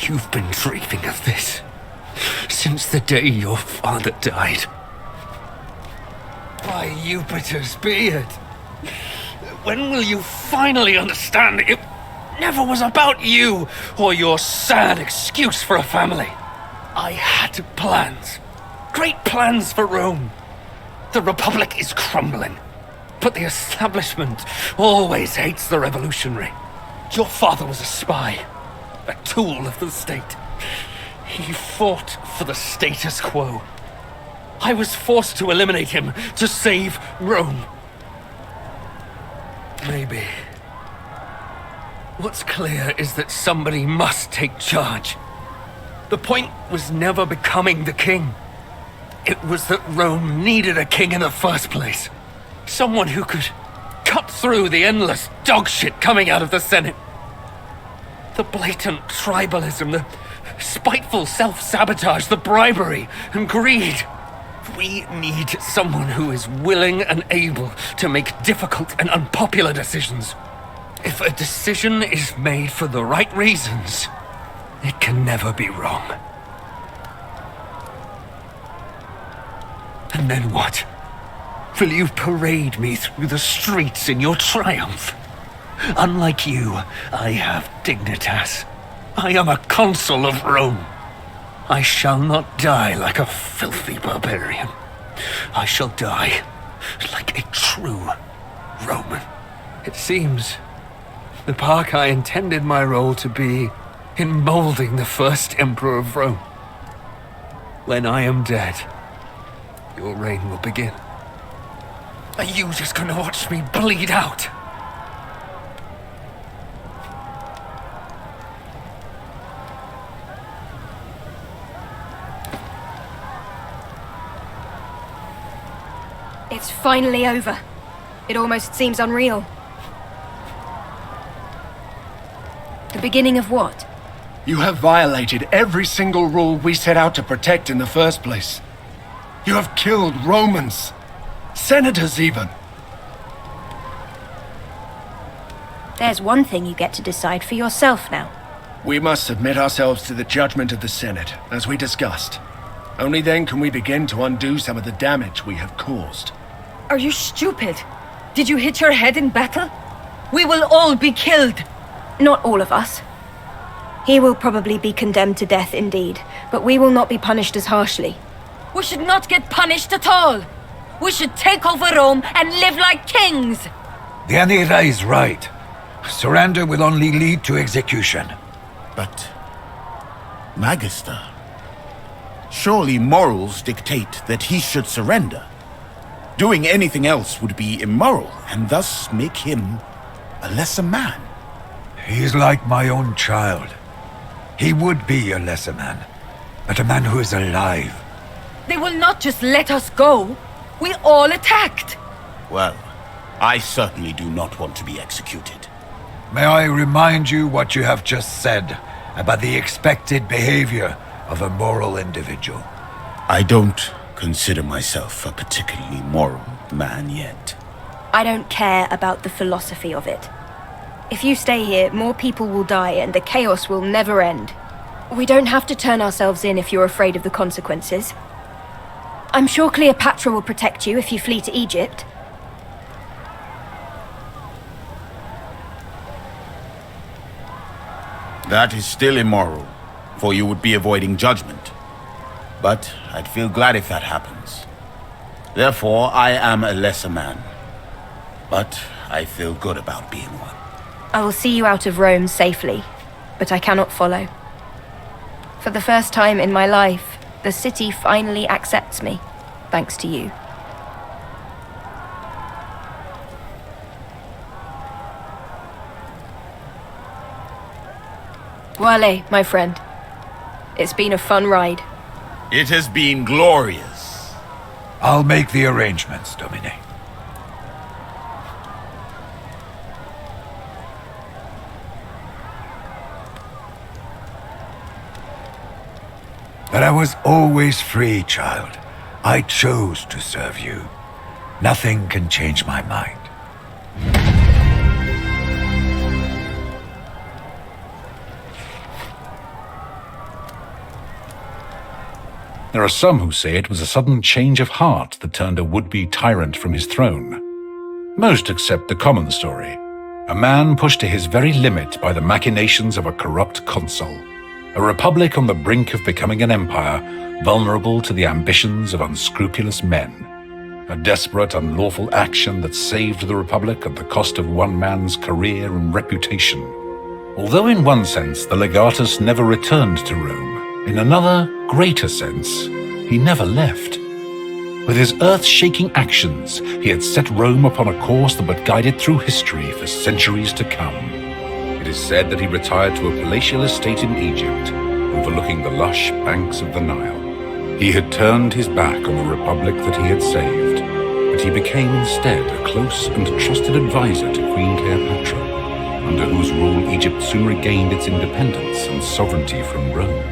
You've been dreaming of this since the day your father died. By Jupiter's beard! When will you finally understand it never was about you or your sad excuse for a family? I had plans. Great plans for Rome. The Republic is crumbling, but the establishment always hates the revolutionary. Your father was a spy, a tool of the state. He fought for the status quo. I was forced to eliminate him to save Rome. Maybe. What's clear is that somebody must take charge. The point was never becoming the king. It was that Rome needed a king in the first place. Someone who could cut through the endless dogshit coming out of the Senate. The blatant tribalism, the spiteful self-sabotage, the bribery and greed. We need someone who is willing and able to make difficult and unpopular decisions. If a decision is made for the right reasons, it can never be wrong. And then what? Will you parade me through the streets in your triumph? Unlike you, I have dignitas. I am a consul of Rome. I shall not die like a filthy barbarian. I shall die like a true Roman. It seems the part I intended my role to be in molding the first emperor of Rome. When I am dead, your reign will begin. Are you just gonna watch me bleed out? It's finally over. It almost seems unreal. The beginning of what? You have violated every single rule we set out to protect in the first place. You have killed Romans. Senators, even. There's one thing you get to decide for yourself now. We must submit ourselves to the judgment of the Senate, as we discussed. Only then can we begin to undo some of the damage we have caused. Are you stupid? Did you hit your head in battle? We will all be killed. Not all of us. He will probably be condemned to death indeed, but we will not be punished as harshly. We should not get punished at all. We should take over Rome and live like kings. Deianira is right. Surrender will only lead to execution. But, Magister, surely morals dictate that he should surrender. Doing anything else would be immoral, and thus make him a lesser man. He's like my own child. He would be a lesser man, but a man who is alive. They will not just let us go. We all attacked. Well, I certainly do not want to be executed. May I remind you what you have just said about the expected behavior of a moral individual? I don't consider myself a particularly moral man yet. I don't care about the philosophy of it. If you stay here, more people will die and the chaos will never end. We don't have to turn ourselves in if you're afraid of the consequences. I'm sure Cleopatra will protect you if you flee to Egypt. That is still immoral, for you would be avoiding judgment. But I'd feel glad if that happens. Therefore, I am a lesser man. But I feel good about being one. I will see you out of Rome safely, but I cannot follow. For the first time in my life, the city finally accepts me, thanks to you. Voile, my friend. It's been a fun ride. It has been glorious. I'll make the arrangements, Domine. But I was always free, child. I chose to serve you. Nothing can change my mind. There are some who say it was a sudden change of heart that turned a would-be tyrant from his throne. Most accept the common story. A man pushed to his very limit by the machinations of a corrupt consul. A republic on the brink of becoming an empire, vulnerable to the ambitions of unscrupulous men. A desperate, unlawful action that saved the republic at the cost of one man's career and reputation. Although in one sense the legatus never returned to Rome, in another, greater sense, he never left. With his earth-shaking actions, he had set Rome upon a course that would guide it through history for centuries to come. It is said that he retired to a palatial estate in Egypt, overlooking the lush banks of the Nile. He had turned his back on the republic that he had saved, but he became instead a close and trusted advisor to Queen Cleopatra, under whose rule Egypt soon regained its independence and sovereignty from Rome.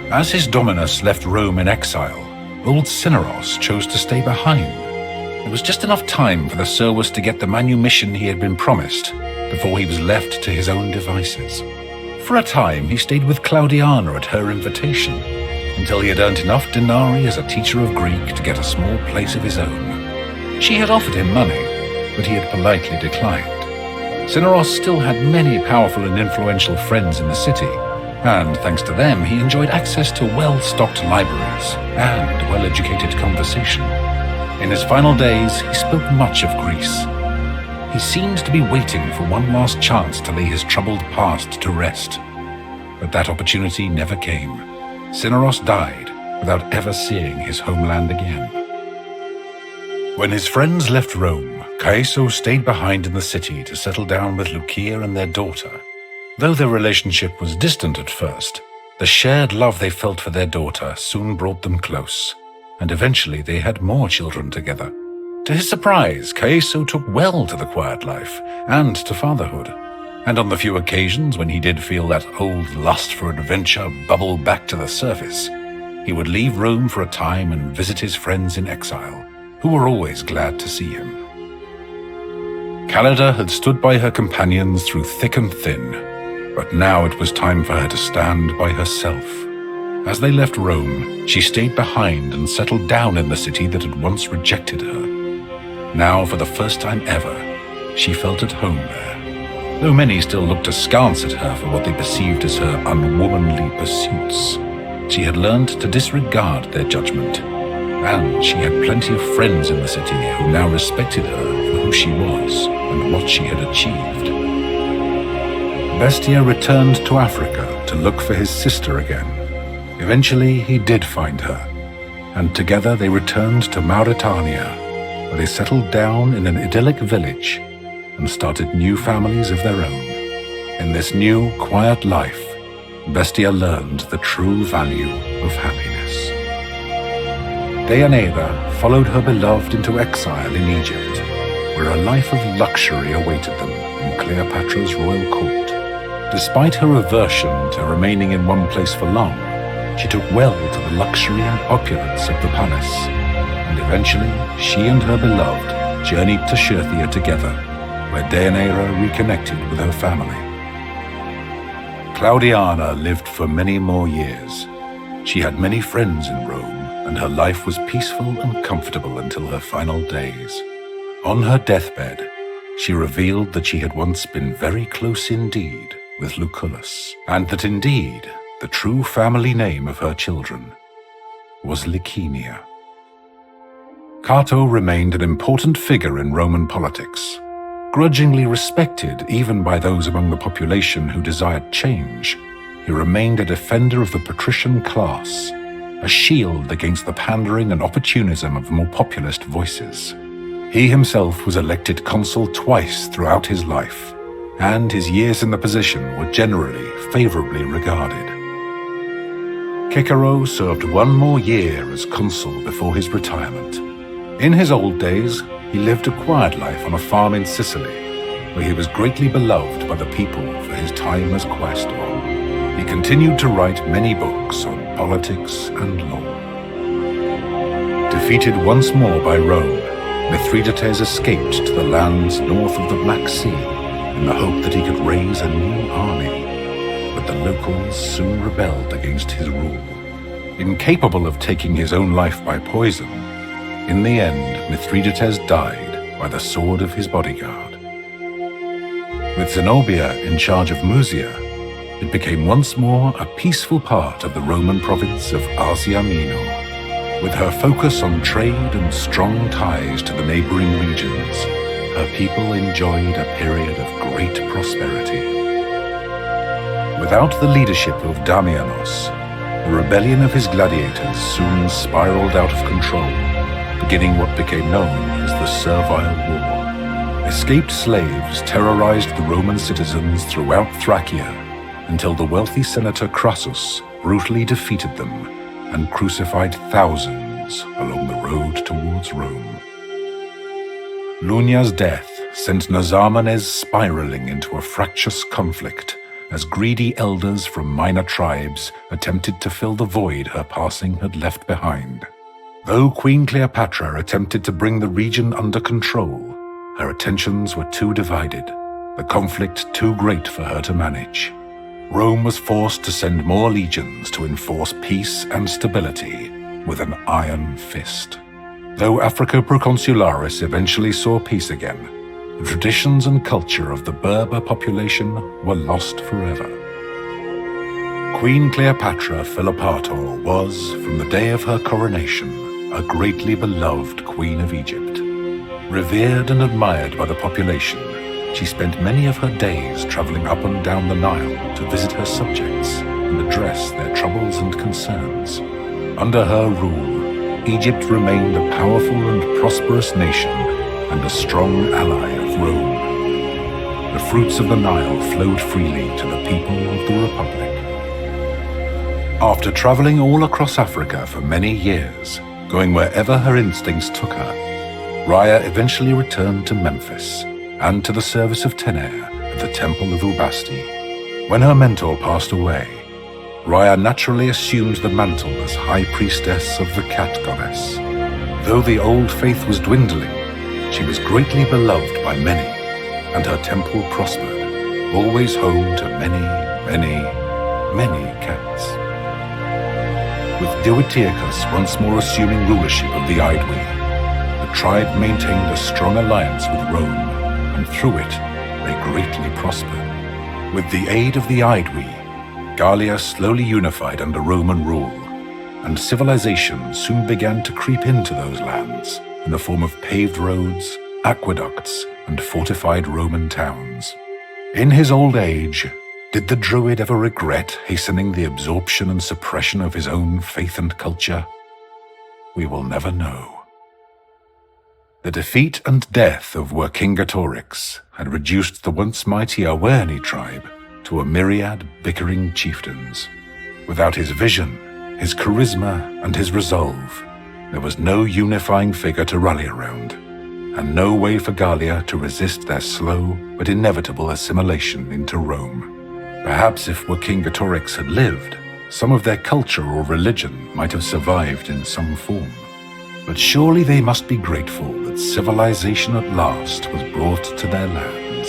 As his dominus left Rome in exile, old Cineros chose to stay behind. There was just enough time for the Servus to get the manumission he had been promised before he was left to his own devices. For a time, he stayed with Claudiana at her invitation, until he had earned enough denarii as a teacher of Greek to get a small place of his own. She had offered him money, but he had politely declined. Cineros still had many powerful and influential friends in the city, and thanks to them he enjoyed access to well-stocked libraries and well-educated conversation. In his final days, he spoke much of Greece. He seemed to be waiting for one last chance to lay his troubled past to rest. But that opportunity never came. Cineros died without ever seeing his homeland again. When his friends left Rome, Kaiso stayed behind in the city to settle down with Lucia and their daughter. Though their relationship was distant at first, the shared love they felt for their daughter soon brought them close, and eventually they had more children together. To his surprise, Kaiso took well to the quiet life and to fatherhood, and on the few occasions when he did feel that old lust for adventure bubble back to the surface, he would leave Rome for a time and visit his friends in exile, who were always glad to see him. Calida had stood by her companions through thick and thin, but now it was time for her to stand by herself. As they left Rome, she stayed behind and settled down in the city that had once rejected her. Now, for the first time ever, she felt at home there. Though many still looked askance at her for what they perceived as her unwomanly pursuits, she had learned to disregard their judgment, and she had plenty of friends in the city who now respected her for who she was and what she had achieved. Bestia returned to Africa to look for his sister again. Eventually, he did find her, and together they returned to Mauritania, where they settled down in an idyllic village and started new families of their own. In this new, quiet life, Bestia learned the true value of happiness. Deianira followed her beloved into exile in Egypt, where a life of luxury awaited them in Cleopatra's royal court. Despite her aversion to remaining in one place for long, she took well to the luxury and opulence of the palace, and eventually she and her beloved journeyed to Shirthia together, where Deianira reconnected with her family. Claudiana lived for many more years. She had many friends in Rome, and her life was peaceful and comfortable until her final days. On her deathbed, she revealed that she had once been very close indeed with Lucullus, and that indeed the true family name of her children was Licenia. Kato remained an important figure in Roman politics, grudgingly respected even by those among the population who desired change. He remained a defender of the patrician class, a shield against the pandering and opportunism of more populist voices. He himself was elected consul twice throughout his life, and his years in the position were generally favorably regarded. Kikaro served one more year as consul before his retirement. In his old days, he lived a quiet life on a farm in Sicily, where he was greatly beloved by the people for his time as quaestor. He continued to write many books on politics and law. Defeated once more by Rome, Mithridates escaped to the lands north of the Black Sea in the hope that he could raise a new army, but the locals soon rebelled against his rule. Incapable of taking his own life by poison, in the end, Mithridates died by the sword of his bodyguard. With Zenobia in charge of Musia, it became once more a peaceful part of the Roman province of Asia Minor. With her focus on trade and strong ties to the neighboring regions, her people enjoyed a period of great prosperity. Without the leadership of Nazarmanez, the rebellion of his gladiators soon spiraled out of control, beginning what became known as the Servile War. Escaped slaves terrorized the Roman citizens throughout Thracia until the wealthy senator Crassus brutally defeated them and crucified thousands along the road towards Rome. Lunia's death sent Nazarmanez spiraling into a fractious conflict as greedy elders from minor tribes attempted to fill the void her passing had left behind. Though Queen Cleopatra attempted to bring the region under control, her attentions were too divided, the conflict too great for her to manage. Rome was forced to send more legions to enforce peace and stability with an iron fist. Though Africa Proconsularis eventually saw peace again, the traditions and culture of the Berber population were lost forever. Queen Cleopatra Philopator was, from the day of her coronation, a greatly beloved Queen of Egypt. Revered and admired by the population, she spent many of her days traveling up and down the Nile to visit her subjects and address their troubles and concerns. Under her rule, Egypt remained a powerful and prosperous nation and a strong ally of Rome. The fruits of the Nile flowed freely to the people of the Republic. After traveling all across Africa for many years, going wherever her instincts took her, Raya eventually returned to Memphis and to the service of Tener at the Temple of Ubasti. When her mentor passed away, Raya naturally assumed the mantle as High Priestess of the Cat Goddess. Though the old faith was dwindling, she was greatly beloved by many, and her temple prospered, always home to many, many, many cats. With Diwytirchus once more assuming rulership of the Aedui, the tribe maintained a strong alliance with Rome, and through it, they greatly prospered. With the aid of the Aedui, Galia slowly unified under Roman rule, and civilization soon began to creep into those lands in the form of paved roads, aqueducts, and fortified Roman towns. In his old age, did the Druid ever regret hastening the absorption and suppression of his own faith and culture? We will never know. The defeat and death of Vercingetorix had reduced the once mighty Awerni tribe to a myriad bickering chieftains. Without his vision, his charisma, and his resolve, there was no unifying figure to rally around, and no way for Galia to resist their slow but inevitable assimilation into Rome. Perhaps if Vercingetorix had lived, some of their culture or religion might have survived in some form. But surely they must be grateful that civilization at last was brought to their lands.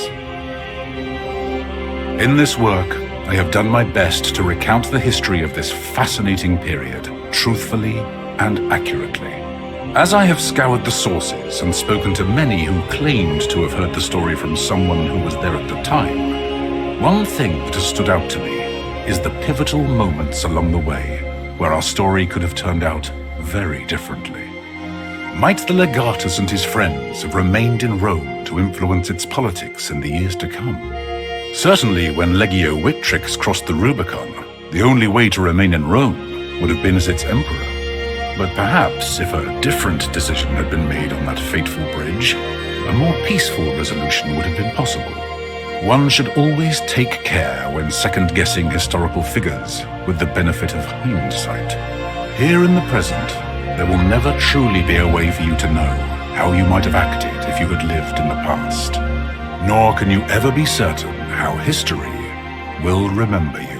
In this work, I have done my best to recount the history of this fascinating period, truthfully and accurately. As I have scoured the sources and spoken to many who claimed to have heard the story from someone who was there at the time, one thing that has stood out to me is the pivotal moments along the way where our story could have turned out very differently. Might the legatus and his friends have remained in Rome to influence its politics in the years to come? Certainly when Legio Victrix crossed the Rubicon, the only way to remain in Rome would have been as its emperor. But perhaps if a different decision had been made on that fateful bridge, a more peaceful resolution would have been possible. One should always take care when second-guessing historical figures with the benefit of hindsight. Here in the present, there will never truly be a way for you to know how you might have acted if you had lived in the past. Nor can you ever be certain how history will remember you.